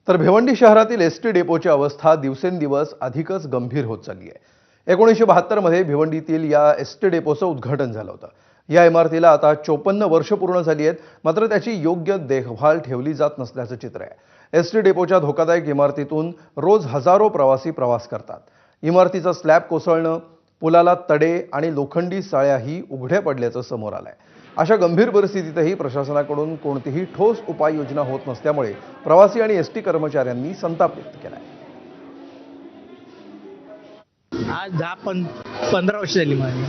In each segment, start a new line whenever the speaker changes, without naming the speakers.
तर भिवंडी शहरातील एसटी डेपोची अवस्था दिवसेंदिवस अधिकच गंभीर होत चालली आहे। 1972 मध्ये भिवंडीतील या एसटी डेपोचं उद्घाटन झालं होतं। या इमारतीला आता 54 वर्ष पूर्ण झाली आहेत, मात्र त्याची योग्य देखभाल ठेवली जात नसल्याचं चित्र आहे। एसटी डेपोच्या धोकादायक इमारतीतून रोज हजारो प्रवासी प्रवास करतात। इमारतीचा स्लॅब कोसळणं, पुलाला तडे आणि लोखंडी साळ्याही उघड्या पडल्याचं समोर आलंय। अशा गंभीर परिस्थितीतही प्रशासनाकडून कोणतीही ठोस उपाययोजना होत नसल्यामुळे प्रवासी आणि एसटी कर्मचाऱ्यांनी संताप व्यक्त केलाय।
आज 10-15 वर्ष झाली माझी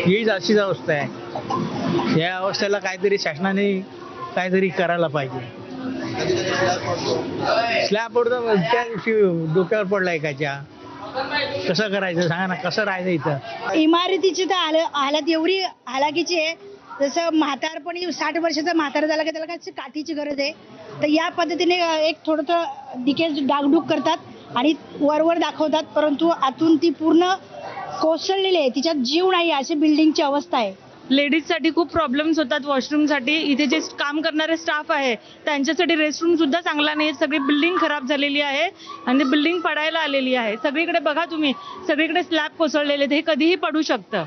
हीच अशीच अवस्था आहे। या अवस्थेला काहीतरी शासनाने काहीतरी करायला पाहिजे। स्लॅब पडतो त्या दिवशी डोक्यावर पडला एकाच्या, कसं करायचं सांगा ना, कसं राहायचं इथं।
इमारतीची तर हालत एवढी हालाकीची आहे, जसं म्हातारपणी 60 वर्षाचा म्हातारा झाला की त्याला काय काठीची गरज आहे, तर या पद्धतीने एक थोडंसं डिकेज डागडूग करतात आणि वरवर दाखवतात, परंतु आतून ती पूर्ण कोसळलेली आहे, तिच्यात जीव नाही अशी बिल्डिंगची अवस्था आहे।
लेडीजसाठी खूप प्रॉब्लेम्स होतात वॉशरूमसाठी। इथे जे काम करणारे स्टाफ आहे त्यांच्यासाठी रेस्टरूम सुद्धा चांगला नाही, सगळी बिल्डिंग खराब झालेली आहे आणि बिल्डिंग पडायला आलेली आहे। सगळीकडे बघा तुम्ही, सगळीकडे स्लॅब कोसळलेले, हे कधीही पडू शकतं।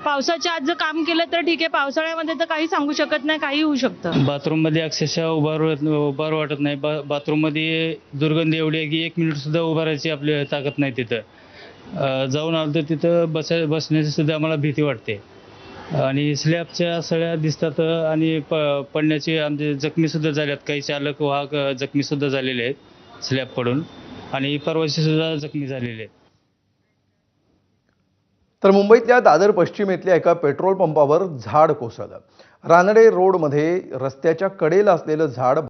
पावसाच्या आज जर काम केलं तर ठीक आहे, पावसाळ्यामध्ये तर काही सांगू शकत नाही, काही होऊ शकतं।
बाथरूम मध्ये अक्षरशः उभार वाटत नाही। बाथरूम मध्ये दुर्गंधी एवढी आहे की 1 मिनिट सुद्धा उभा राहायची आपली ताकद नाही। तिथं जाऊन आलो तर तिथं बसण्याची सुद्धा आम्हाला भीती वाटते आणि स्लॅबच्या सळ्या दिसतात आणि पडण्याचे आमचे जखमी सुद्धा झाल्यात। काही चालक वाहक जखमी सुद्धा झालेले आहेत स्लॅब पडून, आणि प्रवासी सुद्धा जखमी झालेले आहेत।
तर मुंबईतल्या दादर पश्चिमेतल्या एका पेट्रोल पंपावर झाड कोसळलं। रानडे रोडमध्ये रस्त्याच्या कडेला असलेलं झाड